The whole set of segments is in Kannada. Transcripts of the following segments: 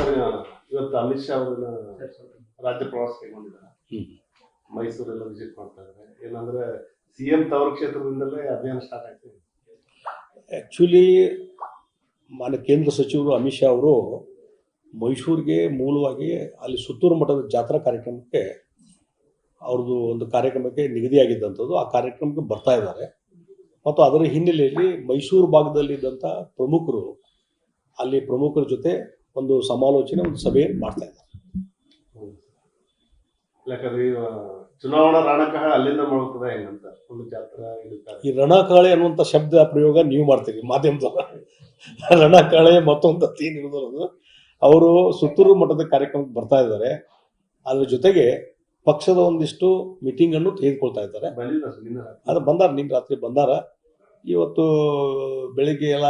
ಸರ್ ಇವತ್ತು ಅಮಿತ್ ಶಾ ಅವರನ್ನ ರಾಜ್ಯ ಪ್ರವಾಸ ಕೈಗೊಂಡಿದ್ದಾರೆ. ಮೈಸೂರೆಲ್ಲ ವಿಸಿಟ್ ಮಾಡ್ತಾ ಇದ್ದಾರೆ. ಏನಂದ್ರೆ ಸಿಎಂ ತವರ ಕ್ಷೇತ್ರದಿಂದಲೇ ಅಭಿಯಾನ ಸ್ಟಾರ್ಟ್ ಆಗ್ತದೆ. ಆ್ಯಕ್ಚುಲಿ ಮಾನ್ಯ ಕೇಂದ್ರ ಸಚಿವರು ಅಮಿತ್ ಶಾ ಅವರು ಮೈಸೂರಿಗೆ ಮೂಲವಾಗಿ ಅಲ್ಲಿ ಸುತ್ತೂರು ಮಠದ ಜಾತ್ರಾ ಕಾರ್ಯಕ್ರಮಕ್ಕೆ ಅವ್ರದ್ದು ಒಂದು ಕಾರ್ಯಕ್ರಮಕ್ಕೆ ನಿಗದಿಯಾಗಿದ್ದಂಥದ್ದು. ಆ ಕಾರ್ಯಕ್ರಮಕ್ಕೆ ಬರ್ತಾ ಇದ್ದಾರೆ ಮತ್ತು ಅದರ ಹಿನ್ನೆಲೆಯಲ್ಲಿ ಮೈಸೂರು ಭಾಗದಲ್ಲಿದ್ದಂಥ ಪ್ರಮುಖರು ಅಲ್ಲಿ ಪ್ರಮುಖರ ಜೊತೆ ಒಂದು ಸಮಾಲೋಚನೆ, ಒಂದು ಸಭೆ ಮಾಡ್ತಾ ಇದ್ದಾರೆ. ಯಾಕಂದ್ರೆ ಚುನಾವಣಾ ರಣಕಹ ಅಲ್ಲಿಂದ ಮಾಡುತ್ತದೆ ಹೆಂಗಂತ ಒಂದು ಜಾತ್ರಾ. ಈ ರಣಕಾಳೆ ಅನ್ನುವಂಥ ಶಬ್ದ ಪ್ರಯೋಗ ನೀವು ಮಾಡ್ತೀರಿ ಮಾಧ್ಯಮದವರು. ರಣಕಾಳೆ ಮತ್ತೊಂದು ಏನಿರೋದು, ಅವರು ಸುತ್ತೂರು ಮಠದ ಕಾರ್ಯಕ್ರಮಕ್ಕೆ ಬರ್ತಾ ಇದ್ದಾರೆ. ಅದ್ರ ಜೊತೆಗೆ ಪಕ್ಷದ ಒಂದಿಷ್ಟು ಮೀಟಿಂಗ್ ಅನ್ನು ತೆಗೆದುಕೊಳ್ತಾ ಇದ್ದಾರೆ. ಅದು ಬಂದಾರ, ನಿನ್ನ ರಾತ್ರಿ ಬಂದಾರ. ಇವತ್ತು ಬೆಳಿಗ್ಗೆ ಎಲ್ಲ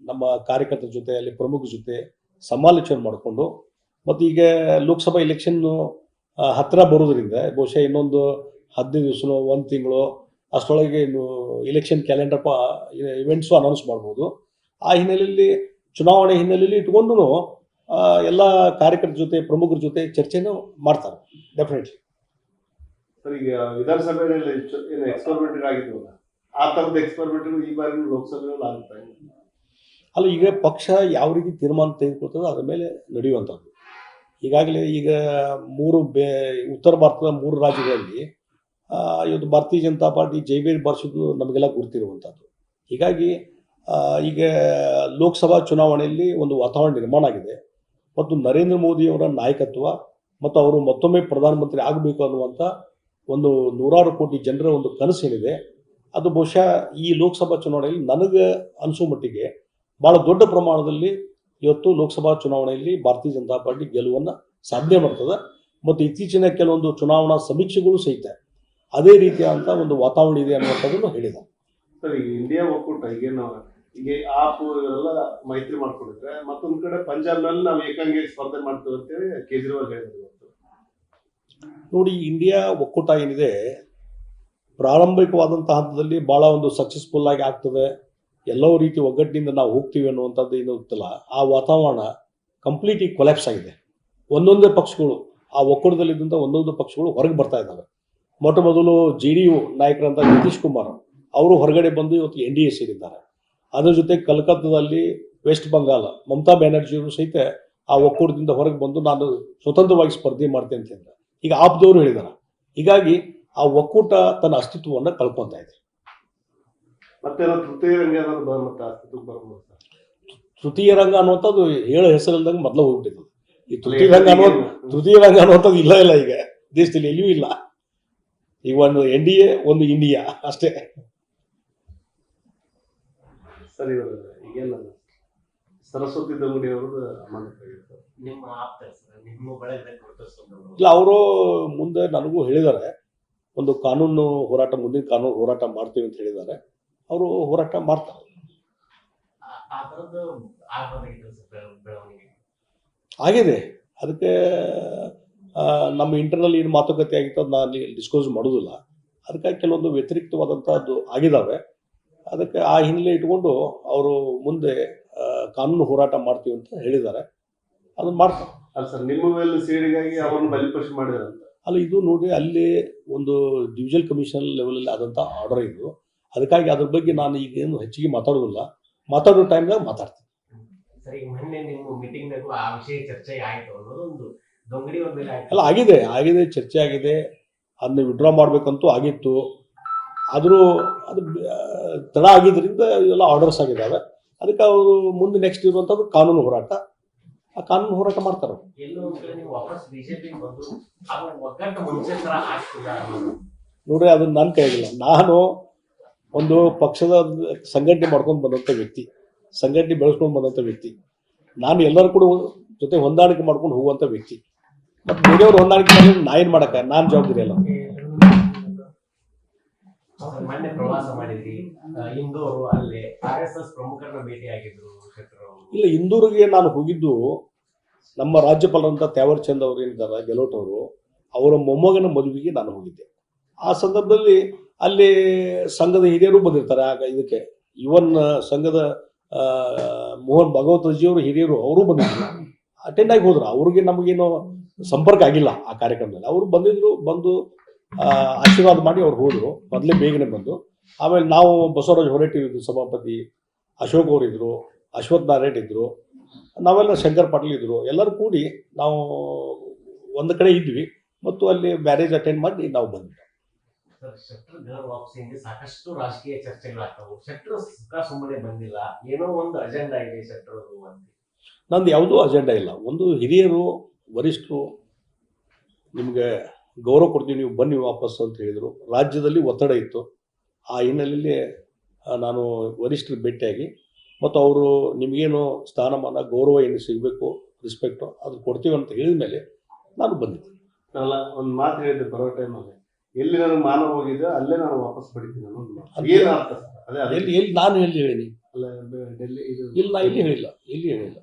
ನಮ್ಮ ಕಾರ್ಯಕರ್ತರ ಜೊತೆ ಅಲ್ಲಿ ಪ್ರಮುಖರ ಜೊತೆ ಸಮಾಲೋಚನೆ ಮಾಡಿಕೊಂಡು, ಮತ್ತು ಈಗ ಲೋಕಸಭಾ ಇಲೆಕ್ಷನ್ನು ಹತ್ತಿರ ಬರೋದ್ರಿಂದ ಬಹುಶಃ ಇನ್ನೊಂದು 15 ದಿವಸನೋ 1 ತಿಂಗಳು ಅಷ್ಟರೊಳಗೆ ಇನ್ನು ಇಲೆಕ್ಷನ್ ಕ್ಯಾಲೆಂಡರ್ ಇವೆಂಟ್ಸು ಅನೌನ್ಸ್ ಮಾಡ್ಬೋದು. ಆ ಹಿನ್ನೆಲೆಯಲ್ಲಿ ಚುನಾವಣೆ ಹಿನ್ನೆಲೆಯಲ್ಲಿ ಇಟ್ಕೊಂಡು ಎಲ್ಲ ಕಾರ್ಯಕರ್ತರ ಜೊತೆ ಪ್ರಮುಖರ ಜೊತೆ ಚರ್ಚೆನೂ ಮಾಡ್ತಾರೆ ಡೆಫಿನೆಟ್ಲಿ. ಸರ್, ಈಗ ವಿಧಾನಸಭೆಯಲ್ಲಿ ಏನು ಎಕ್ಸ್ಪೆರಿಮೆಂಟ್ ಆಗಿದ್ವಲ್ಲ, ಆ ಥರದ ಎಕ್ಸ್ಪೆರಿಮೆಂಟ್ ಈ ಬಾರಿ ಲೋಕಸಭೆಯಲ್ಲಿ ಆಗುತ್ತೆ. ಅಲ್ಲ, ಈಗ ಪಕ್ಷ ಯಾವ ರೀತಿ ತೀರ್ಮಾನ ತೆಗೆದುಕೊಳ್ತದೆ ಅದರ ಮೇಲೆ ನಡೆಯುವಂಥದ್ದು. ಈಗಾಗಲೇ ಈಗ ಉತ್ತರ ಭಾರತದ 3 ರಾಜ್ಯಗಳಲ್ಲಿ ಇವತ್ತು ಭಾರತೀಯ ಜನತಾ ಪಾರ್ಟಿ ಜೈಬೇರಿ ಬಾರಿಸಿದ್ದು ನಮಗೆಲ್ಲ ಗುರುತಿರುವಂಥದ್ದು. ಹೀಗಾಗಿ ಈಗ ಲೋಕಸಭಾ ಚುನಾವಣೆಯಲ್ಲಿ ಒಂದು ವಾತಾವರಣ ನಿರ್ಮಾಣ ಆಗಿದೆ ಮತ್ತು ನರೇಂದ್ರ ಮೋದಿಯವರ ನಾಯಕತ್ವ ಮತ್ತು ಅವರು ಮತ್ತೊಮ್ಮೆ ಪ್ರಧಾನಮಂತ್ರಿ ಆಗಬೇಕು ಅನ್ನುವಂಥ ಒಂದು 100 ಕೋಟಿ ಜನರ ಒಂದು ಕನಸೇನಿದೆ, ಅದು ಬಹುಶಃ ಈ ಲೋಕಸಭಾ ಚುನಾವಣೆಯಲ್ಲಿ ನನಗೆ ಅನಿಸೋ ಮಟ್ಟಿಗೆ ಭಾಳ ದೊಡ್ಡ ಪ್ರಮಾಣದಲ್ಲಿ ಇವತ್ತು ಲೋಕಸಭಾ ಚುನಾವಣೆಯಲ್ಲಿ ಭಾರತೀಯ ಜನತಾ ಪಾರ್ಟಿ ಗೆಲುವನ್ನು ಸಾಧನೆ ಮಾಡ್ತದೆ. ಮತ್ತು ಇತ್ತೀಚಿನ ಕೆಲವೊಂದು ಚುನಾವಣಾ ಸಮೀಕ್ಷೆಗಳು ಸಹಿತ ಅದೇ ರೀತಿಯಾದಂಥ ಒಂದು ವಾತಾವರಣ ಇದೆ ಅನ್ನುವಂಥದ್ದನ್ನು ಹೇಳಿದ್ದಾರೆ. ಸರ್, ಈಗ ಇಂಡಿಯಾ ಒಕ್ಕೂಟ ಈಗೇನು ಈಗ ಆಪ್ ಇವರೆಲ್ಲ ಮೈತ್ರಿ ಮಾಡ್ಕೊಂಡಿದ್ರೆ, ಮತ್ತೊಂದು ಕಡೆ ಪಂಜಾಬ್ನಲ್ಲಿ ನಾವು ಏಕಾಂಗಿ ಸ್ಪರ್ಧೆ ಮಾಡ್ತೀವಿ ಅಂತೇಳಿ ಕೇಜ್ರಿವಾಲ್ ಹೇಳಿದ್ರು. ನೋಡಿ, ಇಂಡಿಯಾ ಒಕ್ಕೂಟ ಏನಿದೆ ಪ್ರಾರಂಭಿಕವಾದಂಥ ಹಂತದಲ್ಲಿ ಭಾಳ ಒಂದು ಸಕ್ಸಸ್ಫುಲ್ ಆಗಿ ಆಗ್ತದೆ, ಎಲ್ಲೋ ರೀತಿ ಒಗ್ಗಟ್ಟಿನಿಂದ ನಾವು ಹೋಗ್ತೀವಿ ಅನ್ನುವಂಥದ್ದು ಏನು ಗೊತ್ತಿಲ್ಲ. ಆ ವಾತಾವರಣ ಕಂಪ್ಲೀಟ್ಲಿ ಕೊಲ್ಯಾಪ್ಸ್ ಆಗಿದೆ. ಒಂದೊಂದೇ ಪಕ್ಷಗಳು, ಆ ಒಕ್ಕೂಟದಲ್ಲಿದ್ದಂಥ ಒಂದೊಂದು ಪಕ್ಷಗಳು ಹೊರಗೆ ಬರ್ತಾ ಇದ್ದಾವೆ. ಮೊಟ್ಟ ಮೊದಲು JDU ನಾಯಕರಂತ ನಿತೀಶ್ ಕುಮಾರ್ ಅವರು ಹೊರಗಡೆ ಬಂದು ಇವತ್ತು NDA ಸೇರಿದ್ದಾರೆ. ಅದರ ಜೊತೆ ಕಲ್ಕತ್ತಾದಲ್ಲಿ ವೆಸ್ಟ್ ಬಂಗಾಳ ಮಮತಾ ಬ್ಯಾನರ್ಜಿಯವರು ಸಹಿತ ಆ ಒಕ್ಕೂಟದಿಂದ ಹೊರಗೆ ಬಂದು ನಾನು ಸ್ವತಂತ್ರವಾಗಿ ಸ್ಪರ್ಧೆ ಮಾಡ್ತೇನೆ ಅಂತ ಹೇಳಿದ್ದಾರೆ. ಈಗ ಆಪ್ದವರು ಹೇಳಿದ್ದಾರೆ. ಹೀಗಾಗಿ ಆ ಒಕ್ಕೂಟ ತನ್ನ ಅಸ್ತಿತ್ವವನ್ನು ಕಳ್ಕೊತಾ ಇದೆ. ತೃತೀಯ ರಂಗ ಅನ್ನುವಂಥದ್ದು ಹೇಳೋ ಹೆಸರಿಲ್ದಂಗೆ ಮೊದಲು ಹೋಗ್ಬಿಟ್ಟಿದ್ದು. ಈ ತೃತೀಯ ರಂಗ ಅನ್ನುವಂಥದ್ದು ಇಲ್ಲ ಈಗ ದೇಶದಲ್ಲಿ ಎಲ್ಲಿಯೂ ಇಲ್ಲ. ಈಗ ಒಂದು NDA, ಒಂದು ಇಂಡಿಯಾ ಅಷ್ಟೇ. ಸರಿ, ಈಗೇನು ಸರಸ್ವತಿ ದೊಂಗಡಿ ಅವ್ರದ್ದು ಇಲ್ಲ, ಅವರು ಮುಂದೆ ನನಗೂ ಹೇಳಿದ್ದಾರೆ, ಒಂದು ಕಾನೂನು ಹೋರಾಟ, ಮುಂದಿನ ಕಾನೂನು ಹೋರಾಟ ಮಾಡ್ತೀವಿ ಅಂತ ಹೇಳಿದ್ದಾರೆ. ಅವರು ಹೋರಾಟ ಮಾಡ್ತಾರೆ. ಆಗಿದೆ. ಅದಕ್ಕೆ ನಮ್ಮ ಇಂಟರ್ನಲ್ ಏನು ಮಾತುಕತೆ ಆಗಿತ್ತು ಅದು ನಾನು ಡಿಸ್ಕ್ಲೋಸ್ ಮಾಡೋದಿಲ್ಲ. ಅದಕ್ಕಾಗಿ ಕೆಲವೊಂದು ವ್ಯತಿರಿಕ್ತವಾದಂಥದ್ದು ಆಗಿದ್ದಾವೆ. ಅದಕ್ಕೆ ಆ ಹಿನ್ನೆಲೆ ಇಟ್ಕೊಂಡು ಅವರು ಮುಂದೆ ಕಾನೂನು ಹೋರಾಟ ಮಾಡ್ತೀವಿ ಅಂತ ಹೇಳಿದ್ದಾರೆ. ಅದನ್ನು ಮಾಡ್ತಾರೆ. ಅಲ್ಲ ಸರ್, ನಿಮ್ಮ ಮೇಲೆ ಸೇಡಿಗಾಗಿ ಅವರನ್ನು ಬಲಿಪಶು ಮಾಡಿದಾರಂತ. ಅಲ್ಲ, ಇದು ನೋಡಿ, ಅಲ್ಲಿ ಒಂದು ಡಿವಿಷನಲ್ ಕಮಿಷನ್ ಲೆವೆಲಲ್ಲಿ ಆದಂಥ ಆರ್ಡರ್ ಇದು. ಅದಕ್ಕಾಗಿ ಅದ್ರ ಬಗ್ಗೆ ನಾನು ಈಗೇನು ಹೆಚ್ಚಿಗೆ ಮಾತಾಡೋದಿಲ್ಲ. ಮಾತಾಡೋ ಟೈಮ್ದಾಗ ಮಾತಾಡ್ತೀನಿ. ಅಲ್ಲ, ಆಗಿದೆ ಚರ್ಚೆ ಆಗಿದೆ. ಅದನ್ನ ವಿಡ್ರಾ ಮಾಡಬೇಕಂತೂ ಆಗಿತ್ತು. ಆದರೂ ಅದು ತಡ ಆಗಿದ್ದರಿಂದ ಎಲ್ಲ ಆರ್ಡರ್ಸ್ ಆಗಿದ್ದಾವೆ. ಅದಕ್ಕೆ ಅವರು ಮುಂದೆ ನೆಕ್ಸ್ಟ್ ಇರುವಂಥದ್ದು ಕಾನೂನು ಹೋರಾಟ. ಆ ಕಾನೂನು ಹೋರಾಟ ಮಾಡ್ತಾರೆ. ನೋಡ್ರಿ, ಅದನ್ನ ನನ್ನ ಕೈಯಾಗಿಲ್ಲ. ನಾನು ಒಂದು ಪಕ್ಷದ ಸಂಘಟನೆ ಮಾಡ್ಕೊಂಡು ಬಂದಂಥ ವ್ಯಕ್ತಿ, ಸಂಘಟನೆ ಬೆಳೆಸ್ಕೊಂಡು ಬಂದಂಥ ವ್ಯಕ್ತಿ. ನಾನು ಎಲ್ಲರೂ ಕೂಡ ಜೊತೆ ಹೊಂದಾಣಿಕೆ ಮಾಡ್ಕೊಂಡು ಹೋಗುವಂಥ ವ್ಯಕ್ತಿ. ಮತ್ತು ಬೇರೆಯವ್ರು ಹೊಂದಾಣಿಕೆ ಮಾಡಿದ್ರೆ ನಾ ಏನು ಮಾಡಕ್ಕೆ, ನಾನು ಜವಾಬ್ದಾರಿ ಅಲ್ಲ. ಮೊನ್ನೆ ಪ್ರವಾಸ ಮಾಡಿದ್ರಿ ಇಂದೂರು, ಅಲ್ಲಿ RSS ಪ್ರಮುಖರನ್ನ ಭೇಟಿ ಆಗಿದ್ರು. ಇಲ್ಲ, ಇಂದೂರಿಗೆ ನಾನು ಹೋಗಿದ್ದು ನಮ್ಮ ರಾಜ್ಯಪಾಲರಂತ ತ್ಯಾವರ್ ಚಂದ್ ಅವರು ಏನಿದ್ದಾರೆ, ಗೆಲೋಟ್ ಅವರು, ಅವರ ಮೊಮ್ಮಗನ ಮದುವೆಗೆ ನಾನು ಹೋಗಿದ್ದೆ. ಆ ಸಂದರ್ಭದಲ್ಲಿ ಅಲ್ಲಿ ಸಂಘದ ಹಿರಿಯರು ಬಂದಿರ್ತಾರೆ. ಆಗ ಇದಕ್ಕೆ ಇವನ್ ಸಂಘದ ಮೋಹನ್ ಭಾಗವತಜಿಯವರು ಹಿರಿಯರು ಅವರು ಬಂದಿದ್ರು. ಅಟೆಂಡ್ ಆಗಿ ಹೋದ್ರು. ಅವ್ರಿಗೆ ನಮಗೇನು ಸಂಪರ್ಕ ಆಗಿಲ್ಲ ಆ ಕಾರ್ಯಕ್ರಮದಲ್ಲಿ. ಅವರು ಬಂದಿದ್ರು, ಬಂದು ಆಶೀರ್ವಾದ ಮಾಡಿ ಅವ್ರು ಹೋದರು. ಮೊದಲೇ ಬೇಗನೆ ಬಂದು ಆಮೇಲೆ ನಾವು ಬಸವರಾಜ್ ಹೊರಟ್ಟಿ ಇದ್ರು, ಸಭಾಪತಿ ಅಶೋಕ್ ಅವರಿದ್ದರು, ಅಶ್ವಥ್ ನಾರಾಯಣ್ ಇದ್ದರು, ನಾವೆಲ್ಲ ಶಂಕರ್ ಪಾಟೀಲ್ ಇದ್ದರು. ಎಲ್ಲರೂ ಕೂಡಿ ನಾವು ಒಂದು ಕಡೆ ಇದ್ವಿ ಮತ್ತು ಅಲ್ಲಿ ಮ್ಯಾರೇಜ್ ಅಟೆಂಡ್ ಮಾಡಿ ನಾವು ಬಂದ್ವಿ. ಸರ್, ಶೆಟ್ಟರ್ ಗೃಹ ವಾಪಸಿಗೆ ಸಾಕಷ್ಟು ರಾಜಕೀಯ ಚರ್ಚೆಗಳಾಗ್ತಾವು. ಶೆಟ್ಟರ್ ಸುಖ ಸುಮ್ಮನೆ ಬಂದಿಲ್ಲ, ಏನೋ ಒಂದು ಅಜೆಂಡಾ ಇದೆ ಶೆಟ್ಟರ್ ಅಂತ. ನಂದು ಯಾವುದೂ ಅಜೆಂಡಾ ಇಲ್ಲ. ಒಂದು ಹಿರಿಯರು, ವರಿಷ್ಠರು ನಿಮಗೆ ಗೌರವ ಕೊಡ್ತೀವಿ, ನೀವು ಬನ್ನಿ ವಾಪಸ್ ಅಂತ ಹೇಳಿದರು. ರಾಜ್ಯದಲ್ಲಿ ಒತ್ತಡ ಇತ್ತು. ಆ ಹಿನ್ನೆಲೆಯಲ್ಲಿ ನಾನು ವರಿಷ್ಠರಿಗೆ ಭೇಟಿಯಾಗಿ ಮತ್ತು ಅವರು ನಿಮಗೇನು ಸ್ಥಾನಮಾನ ಗೌರವ ಏನು ಸಿಗಬೇಕು, ರೆಸ್ಪೆಕ್ಟು ಅದು ಕೊಡ್ತೀವಿ ಅಂತ ಹೇಳಿದ ಮೇಲೆ ನಾನು ಬಂದಿದ್ದೆ. ಅಲ್ಲ, ಒಂದು ಮಾತು ಹೇಳಿದ್ದೆ ಬರೋ ಟೈಮಲ್ಲಿ, ಎಲ್ಲಿ ನನಗೆ ಮಾನ ಹೋಗಿದ್ದೆ ಅಲ್ಲೇ ನಾನು ವಾಪಸ್ ಪಡಿತೀನಿ ಅನ್ನೋ ಒಂದು ಮಾತು. ಏನು ಅರ್ಥ ಸರ್? ಅದೇ ಎಲ್ಲಿ ನಾನು ಎಲ್ಲಿ ಹೇಳೀನಿ? ಅಲ್ಲ, ಡೆಲ್ಲಿ ಇದು ಇಲ್ಲ, ಎಲ್ಲಿ ಹೇಳಿಲ್ಲ.